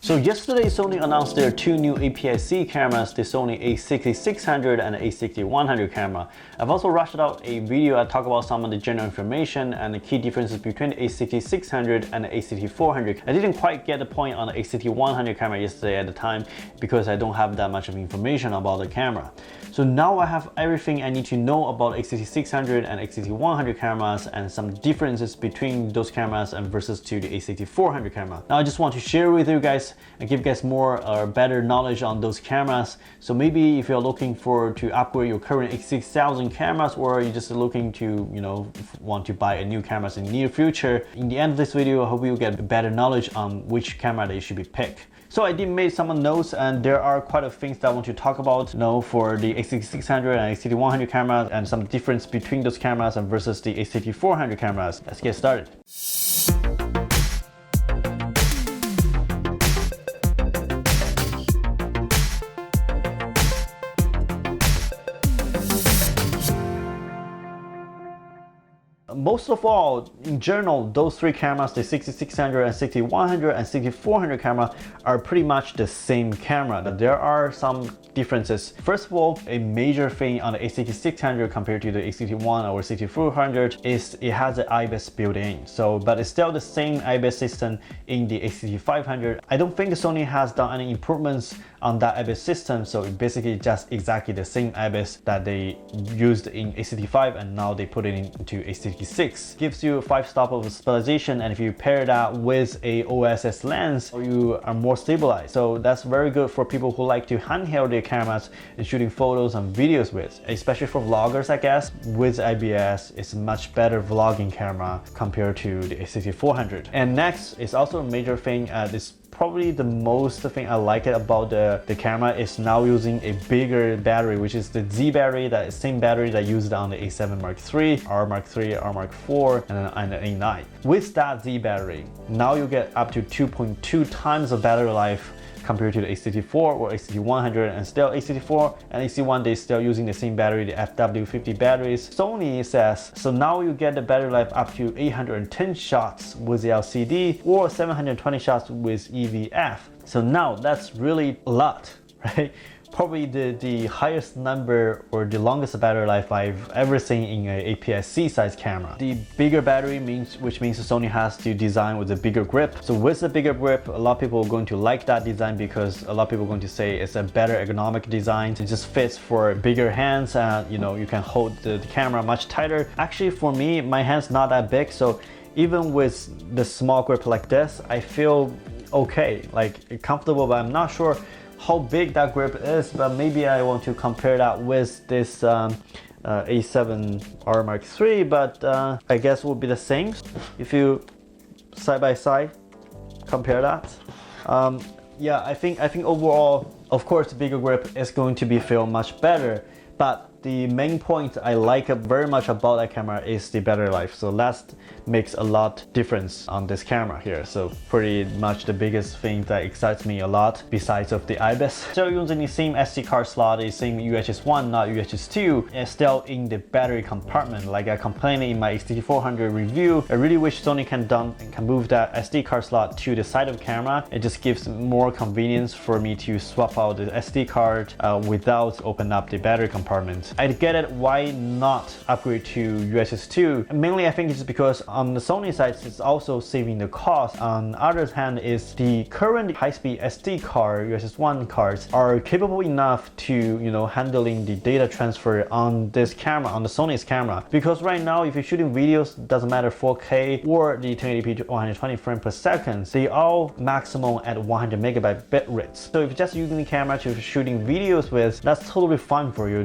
So yesterday, Sony announced their two new APS-C cameras, the Sony A6600 and A6100 camera. I've also rushed out a video I talk about some of the general information and the key differences between the A6600 and the A6400. I didn't quite get the point on the A6100 camera yesterday at the time because I don't have that much of information about the camera. So now I have everything I need to know about A6600 and A6100 cameras and some differences between those cameras and versus to the A6400 camera. Now I just want to share with you guys and give you guys more or better knowledge on those cameras. So maybe if you're looking to upgrade your current A6000 cameras, or you're just looking to, want to buy a new cameras in the near future, in the end of this video, I hope you get better knowledge on which camera that you should be picked. So I did make some notes, and there are quite a things that I want to talk about, for the A6600 and A6100 cameras and some difference between those cameras and versus the A6400 cameras. Let's get started. Most of all, in general, those three cameras, the 6600 and 6100 and 6400 camera, are pretty much the same camera. But there are some differences. First of all, a major thing on the A6600 compared to the A61 or 6400 is it has an APS built in. But it's still the same APS system in the A6500. I don't think Sony has done any improvements on that APS system, so it basically just exactly the same APS that they used in A65 and now they put it into A66. Gives you 5 stops of stabilization, and if you pair that with a OSS lens, you are more stabilized. So that's very good for people who like to handheld their cameras and shooting photos and videos with, especially for vloggers, I guess. With APS, it's a much better vlogging camera compared to the A6400. And next is also a major thing, this probably the most thing I like it about the camera is now using a bigger battery, which is the Z battery, that same battery that used on the A7 Mark III, R Mark III, R Mark IV, and the A9. With that Z battery, now you get up to 2.2 times the battery life compared to the A64 or A6100, and still A64 and AC1, they're still using the same battery, the FW50 batteries. Sony says, so now you get the battery life up to 810 shots with the LCD or 720 shots with EVF. So now that's really a lot, right? Probably the highest number or the longest battery life I've ever seen in an APS-C size camera. The bigger battery which means Sony has to design with a bigger grip. So with the bigger grip, a lot of people are going to like that design because a lot of people are going to say it's a better ergonomic design. It just fits for bigger hands, and you can hold the camera much tighter. Actually, for me, my hand's not that big, so even with the small grip like this, I feel okay, like comfortable, but I'm not sure how big that grip is, but maybe I want to compare that with this A7 R Mark III, but I guess it will be the same if you side by side compare that. Yeah, I think overall, of course, the bigger grip is going to feel much better, but the main point I like very much about that camera is the battery life. So that makes a lot difference on this camera here. So pretty much the biggest thing that excites me a lot besides of the IBIS. Still using the same SD card slot, the same UHS-1, not UHS-2, and still in the battery compartment. Like I complained in my A6400 review, I really wish Sony can move that SD card slot to the side of the camera. It just gives more convenience for me to swap out the SD card without opening up the battery compartment. I get it, why not upgrade to UHS-2? Mainly I think it's because on the Sony side, it's also saving the cost. On the other hand, is the current high-speed SD card, UHS-1 cards, are capable enough to, handling the data transfer on this camera, on the Sony's camera. Because right now, if you're shooting videos, doesn't matter 4K or the 1080p to 120 frames per second, they all maximum at 100 megabyte bit rates. So if you're just using the camera to shooting videos with, that's totally fine for you.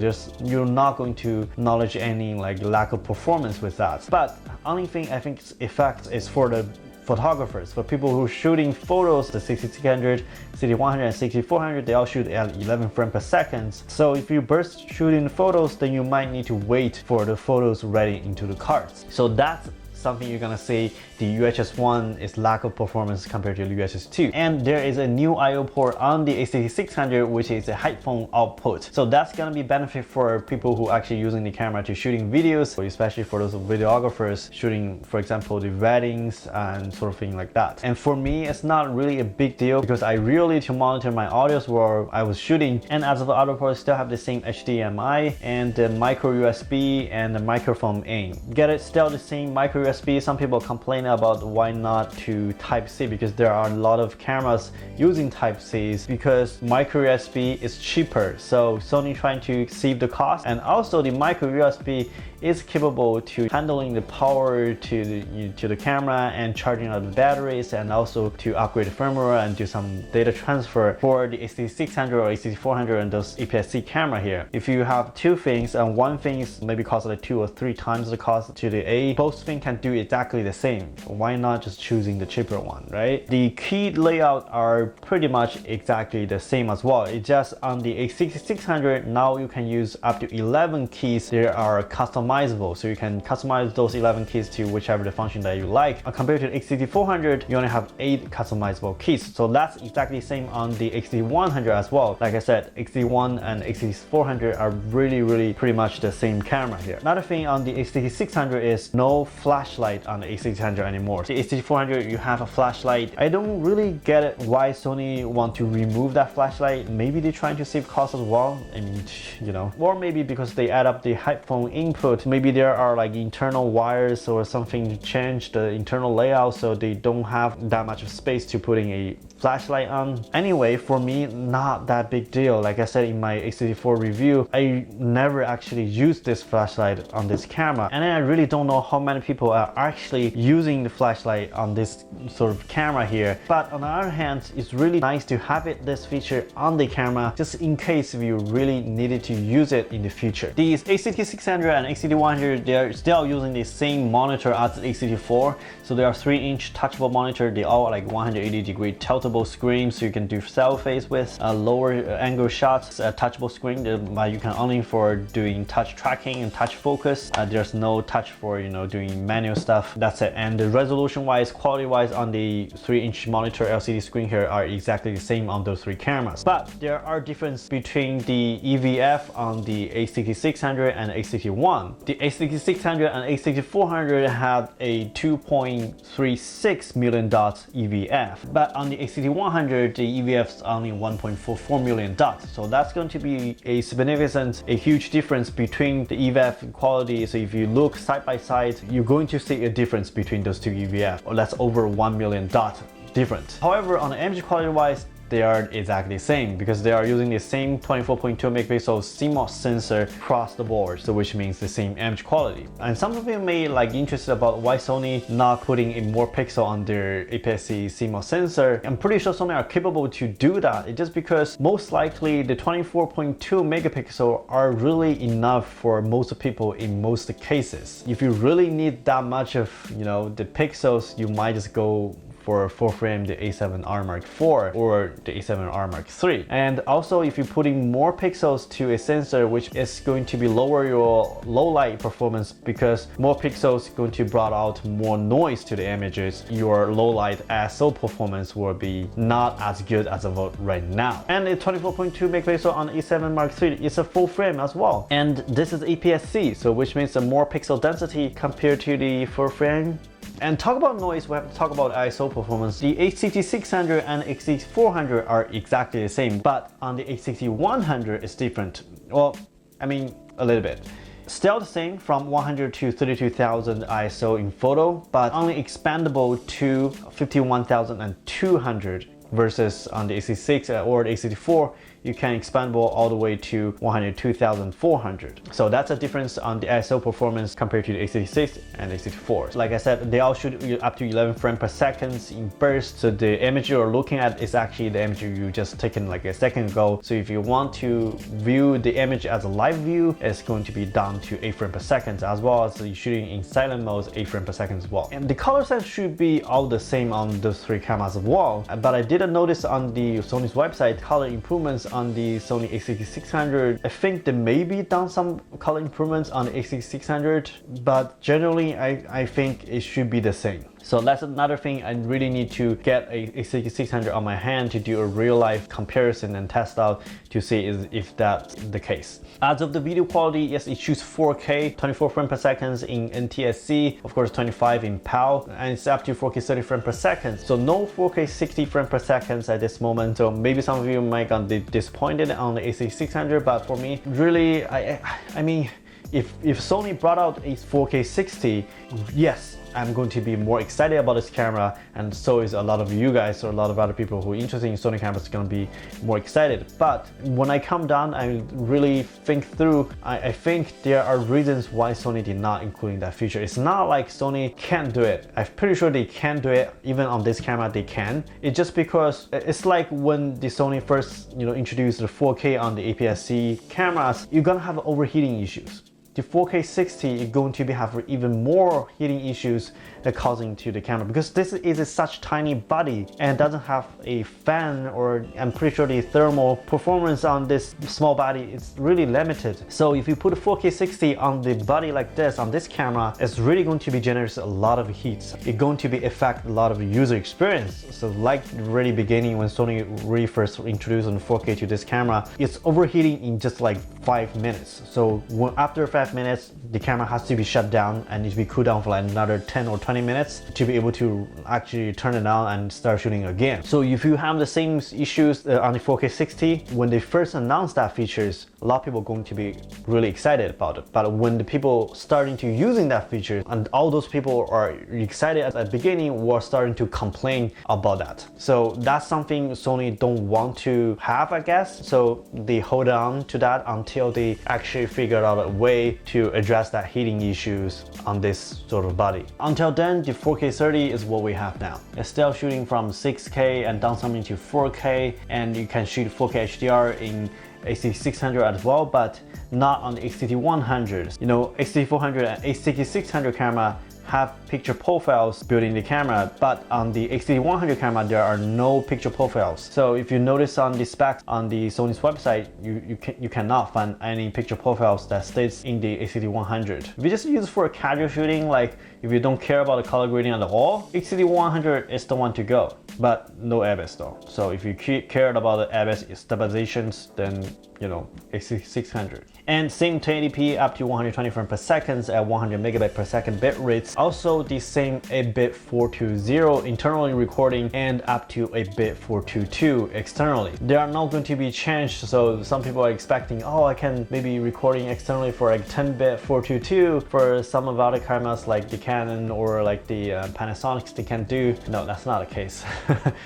You're not going to acknowledge any lack of performance with that. But only thing I think effect is for the photographers, for people who are shooting photos, the 6600, 6100 and 6400, they all shoot at 11 frames per second. So if you burst shooting photos, then you might need to wait for the photos ready into the cards. So that's something you're gonna say the UHS-1 is lack of performance compared to UHS-2. And there is a new I/O port on the A6600, which is a headphone output. So that's gonna be benefit for people who actually using the camera to shooting videos, especially for those videographers shooting, for example, the weddings and sort of thing like that. And for me, it's not really a big deal because I really need to monitor my audios while I was shooting. And as of the audio port, still have the same HDMI and the micro USB and the microphone in. Get it? Still the same micro USB. Some people complain about why not to Type-C, because there are a lot of cameras using Type-Cs because micro USB is cheaper. So Sony trying to save the cost, and also the micro USB is capable to handling the power to the camera and charging out the batteries, and also to upgrade the firmware and do some data transfer for the A6600 or A6400 and those APS-C camera here. If you have two things and one thing is maybe cost like 2 or 3 times the cost to the A, both things can do exactly the same. Why not just choosing the cheaper one, right? The key layout are pretty much exactly the same as well. It's just on the A6600 now you can use up to 11 keys. There are customizable, so you can customize those 11 keys to whichever the function that you like. Compared to the A6400, you only have 8 customizable keys. So that's exactly the same on the A6100 as well. Like I said, A61 and A6400 are really pretty much the same camera here. Another thing on the A6600 is no flashlight on the A6600 anymore. The A6400, you have a flashlight. I don't really get it why Sony want to remove that flashlight. Maybe they're trying to save costs as well. I mean, you know, or maybe because they add up the headphone input. Maybe there are like internal wires or something to change the internal layout, so they don't have that much of space to putting a flashlight on. Anyway, for me, not that big deal. Like I said in my A64 review, I never actually used this flashlight on this camera, and I really don't know how many people are actually using the flashlight on this sort of camera here. But on the other hand, it's really nice to have this feature on the camera just in case if you really needed to use it in the future. These A6600 and A6100, they're still using the same monitor as the A64. So they are 3-inch touchable monitor. They all like 180-degree tiltable screen, so you can do selfies with lower angle shots. A touchable screen that you can only for doing touch tracking and touch focus. There's no touch for, you know, doing manual stuff. That's it. And the resolution wise, quality wise on the 3-inch monitor LCD screen here are exactly the same on those 3 cameras. But there are differences between the EVF on the A6600 and A61. The A6600 and A6400 have a 2.36 million dots EVF, but on the A6100 the EVF is only 1.44 million dots. So that's going to be a significant, a huge difference between the EVF quality. So if you look side by side, you're going to see a difference between those two EVF, or that's over 1 million dots different. However, on the image quality wise, they are exactly the same because they are using the same 24.2 megapixel CMOS sensor across the board, so which means the same image quality. And some of you may like interested about why Sony not putting in more pixel on their APS-C CMOS sensor. I'm pretty sure Sony are capable to do that. It's just because most likely the 24.2 megapixel are really enough for most people in most cases. If you really need that much of, you know, the pixels, you might just go for full frame the A7R Mark IV or the A7R Mark III. And also if you're putting more pixels to a sensor, which is going to be lower your low light performance because more pixels going to bring out more noise to the images, your low light ISO performance will be not as good as of right now. And the 24.2 megapixel on A7 Mark III is a full frame as well. And this is APS-C, so which means the more pixel density compared to the full frame. And talk about noise, we have to talk about ISO performance. The A6600 and A6400 are exactly the same, but on the A6100 it's different. Well, I mean, a little bit. Still the same from 100 to 32,000 ISO in photo, but only expandable to 51,200 versus on the A66 or the A64, you can expandable all the way to 102,400. So that's a difference on the ISO performance compared to the A66 and A64. Like I said, they all shoot up to 11 frames per second in burst. So the image you're looking at is actually the image you just taken like a second ago. So if you want to view the image as a live view, it's going to be down to 8 frames per second, as well as you're shooting in silent mode 8 frames per second as well. And the color sense should be all the same on those 3 cameras as well. But I didn't notice on the Sony's website color improvements on the Sony A6600. I think they maybe done some color improvements on the A6600, but generally I think it should be the same. So that's another thing. I really need to get a A6600 on my hand to do a real life comparison and test out to see if that's the case. As of the video quality, yes, it shoots 4K, 24 frames per second in NTSC, of course 25 in PAL, and it's up to 4K 30 frames per second. So no 4K 60 frames per second at this moment. So maybe some of you might get disappointed on the A6600, but for me, really, I mean, if Sony brought out a 4K 60, yes, I'm going to be more excited about this camera, and so is a lot of you guys, or a lot of other people who are interested in Sony cameras going to be more excited. But when I come down, I really think through, I think there are reasons why Sony did not include that feature. It's not like Sony can't do it. I'm pretty sure they can do it. Even on this camera, they can. It's just because it's like when the Sony first, introduced the 4K on the APS-C cameras, you're gonna have overheating issues. The 4K 60 is going to have even more heating issues causing to the camera, because this is such tiny body and doesn't have a fan, or I'm pretty sure the thermal performance on this small body is really limited. So if you put a 4K 60 on the body like this, on this camera, it's really going to generate a lot of heat. It's going to affect a lot of user experience. So like the really beginning when Sony really first introduced the 4K to this camera, it's overheating in just like 5 minutes. So after 5 minutes, the camera has to be shut down and needs to be cooled down for like another 10 or 20 minutes to be able to actually turn it on and start shooting again. So if you have the same issues on the 4K 60, when they first announced that features, a lot of people are going to be really excited about it. But when the people starting to using that feature, and all those people are excited at the beginning, were starting to complain about that. So that's something Sony don't want to have, I guess. So they hold on to that until they actually figure out a way to address that heating issues on this sort of body. Until then, the 4K 30 is what we have now. It's still shooting from 6K and down something to 4K, and you can shoot 4K HDR in A6600 as well, but not on the A6100. A6400 and A6600 camera have picture profiles built in the camera, but on the A6100 camera there are no picture profiles. So if you notice on the specs on the Sony's website, you cannot find any picture profiles that stays in the A6100. If you just use it for casual shooting, like if you don't care about the color grading at all, A6100 is the one to go, but no APS though. So if you cared about the APS stabilizations, then A6600. And same 1080p up to 120 frames per second at 100 megabyte per second bit rates. Also the same 8-bit 420 internally recording and up to 8-bit 422 externally. They are not going to be changed, so some people are expecting, oh, I can maybe recording externally for like 10-bit 422 for some of other cameras like the Canon or like the Panasonics they can do. No, that's not the case.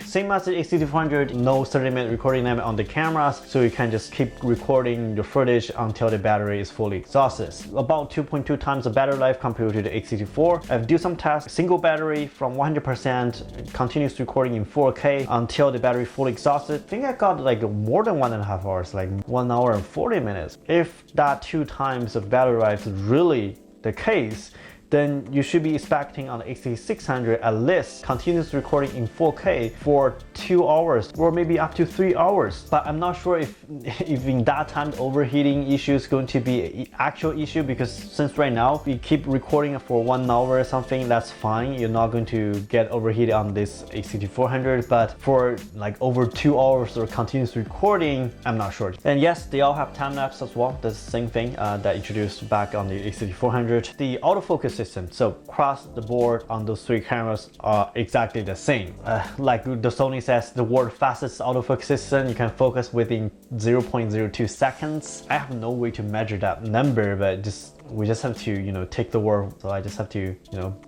Same as the A6400, no 30-minute recording limit on the cameras, so you can just keep recording your footage until the battery is fully exhausted. About 2.2 times the battery life compared to the A64. I've done some tests, single battery from 100% continuous recording in 4K until the battery fully exhausted. I think I got like more than 1.5 hours, like 1 hour and 40 minutes. If that 2 times of battery life is really the case, then you should be expecting on the A6600 at least continuous recording in 4K for 2 hours or maybe up to 3 hours. But I'm not sure if in that time the overheating issue is going to be an actual issue, because since right now we keep recording for 1 hour or something, that's fine. You're not going to get overheated on this A6400, but for like over 2 hours or continuous recording, I'm not sure. And yes, they all have time-lapse as well. That's the same thing that introduced back on the A6400. The autofocus system, so across the board on those 3 cameras are exactly the same. Like the Sony says, the world's fastest autofocus system, you can focus within 0.02 seconds. I have no way to measure that number, but we just have to, take the word, so I just have to,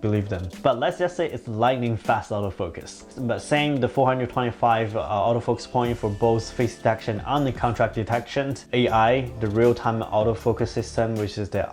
believe them. But let's just say it's lightning fast autofocus. But same, the 425 autofocus point for both face detection and the contrast detection. AI, the real-time autofocus system, which is the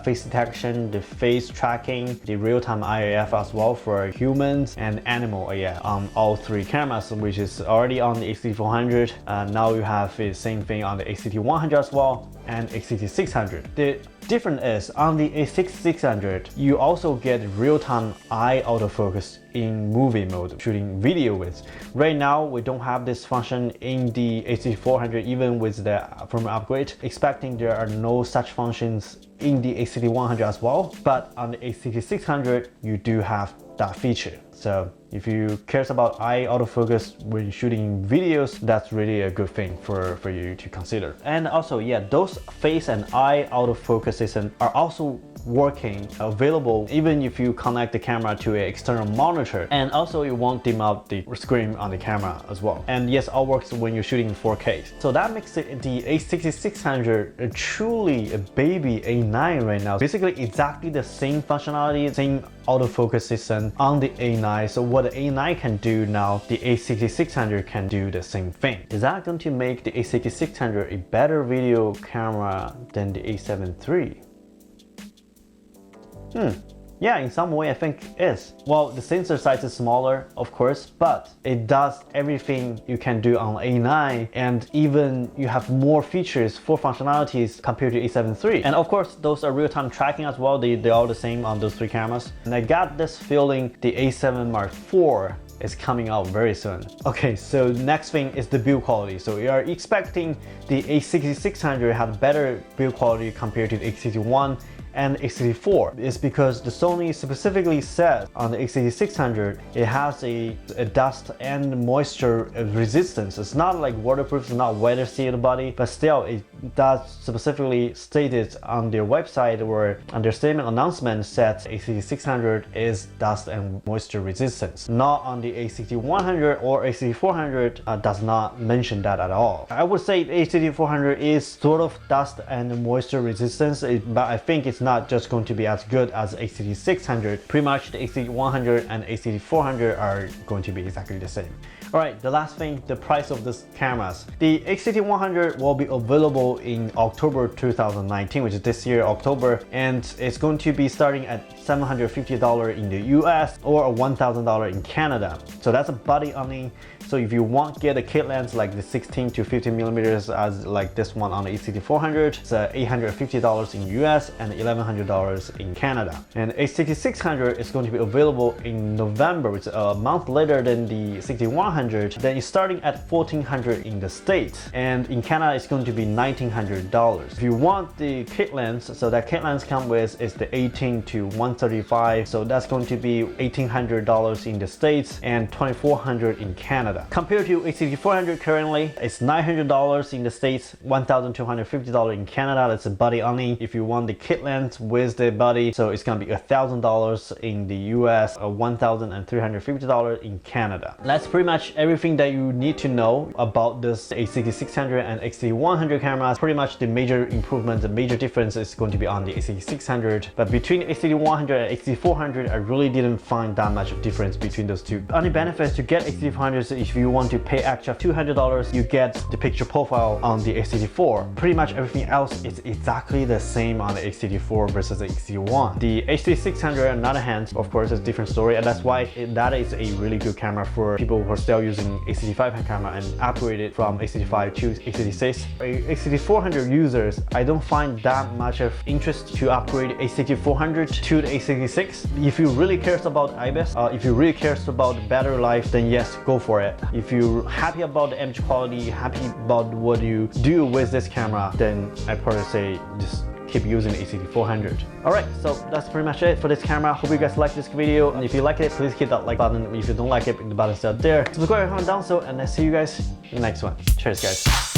face detection, the face tracking, the real-time IAF as well for humans and animal AI on all 3 cameras, which is already on the A6400. Now you have the same thing on the A6100 as well and A6600. The different is on the A6600, you also get real-time eye autofocus in movie mode, shooting video with. Right now, we don't have this function in the A6400, even with the firmware upgrade. Expecting there are no such functions in the A6100 as well, but on the A6600, you do have that feature. So if you cares about eye autofocus when shooting videos, that's really a good thing for you to consider. And also, yeah, those face and eye autofocus systems are also working, available even if you connect the camera to an external monitor, and also it won't dim out the screen on the camera as well. And yes, all works when you're shooting in 4K. So that makes it the A6600 truly a baby A9 right now. Basically exactly the same functionality, same autofocus system on the A9. So what the A9 can do now, the A6600 can do the same thing. Is that going to make the A6600 a better video camera than the A7 III? Yeah, in some way I think it is. Well, the sensor size is smaller, of course, but it does everything you can do on A9, and even you have more features, for functionalities compared to A7 III. And of course, those are real-time tracking as well. They're all the same on those three cameras. And I got this feeling the A7 Mark IV is coming out very soon. Okay, so next thing is the build quality. So we are expecting the A6600 to have better build quality compared to the A61 and A64. It's because the Sony specifically said on the A6600 it has a dust and moisture resistance. It's not like waterproof, it's not weather sealed body, but still it does specifically stated on their website or on their statement announcement said A6600 is dust and moisture resistance. Not on the A6100 or A6400 does not mention that at all. I would say the A6400 is sort of dust and moisture resistance, but I think it's not just going to be as good as A6600. Pretty much the A6100 and A6400 are going to be exactly the same. Alright, the last thing, the price of these cameras. The A6100 will be available in October 2019, which is this year, October, and it's going to be starting at $750 in the US or $1,000 in Canada. So that's a body only. So if you want to get a kit lens like the 16 to 15 millimeters as like this one on the A6400, it's $850 in US and $1,100 in Canada. And A6600 is going to be available in November, which is a month later than the 6100. Then it's starting at $1,400 in the States, and in Canada it's going to be $1,900. If you want the kit lens, so that kit lens comes with is the 18 to 135, so that's going to be $1,800 in the States and $2,400 in Canada. Compared to A6400 currently, it's $900 in the States, $1,250 in Canada. That's a body only. If you want the kit lens with the body, so it's gonna be $1,000 in the US, $1,350 in Canada. That's pretty much everything that you need to know about this A6600 and A6100 cameras. Pretty much the major improvement, the major difference is going to be on the A6600. But between A6100 and A6400, I really didn't find that much of difference between those two. Only benefits to get A6400 if you want to pay extra $200, you get the picture profile on the A64. Pretty much everything else is exactly the same on the A64 versus the A61. The A6600 on the other hand, of course, is a different story, and that's why that is a really good camera for people who are still using A65 camera and upgrade it from A65 to A66. A6400 users, I don't find that much of interest to upgrade A6400 to the A66. If you really cares about IBIS, if you really cares about battery life, then yes, go for it. If you're happy about the image quality, happy about what you do with this camera, then I probably say just keep using the A6400. Alright, so that's pretty much it for this camera. Hope you guys like this video, and if you like it, please hit that like button. If you don't like it, the button's out there. Subscribe if you haven't done so, and I'll see you guys in the next one. Cheers, guys.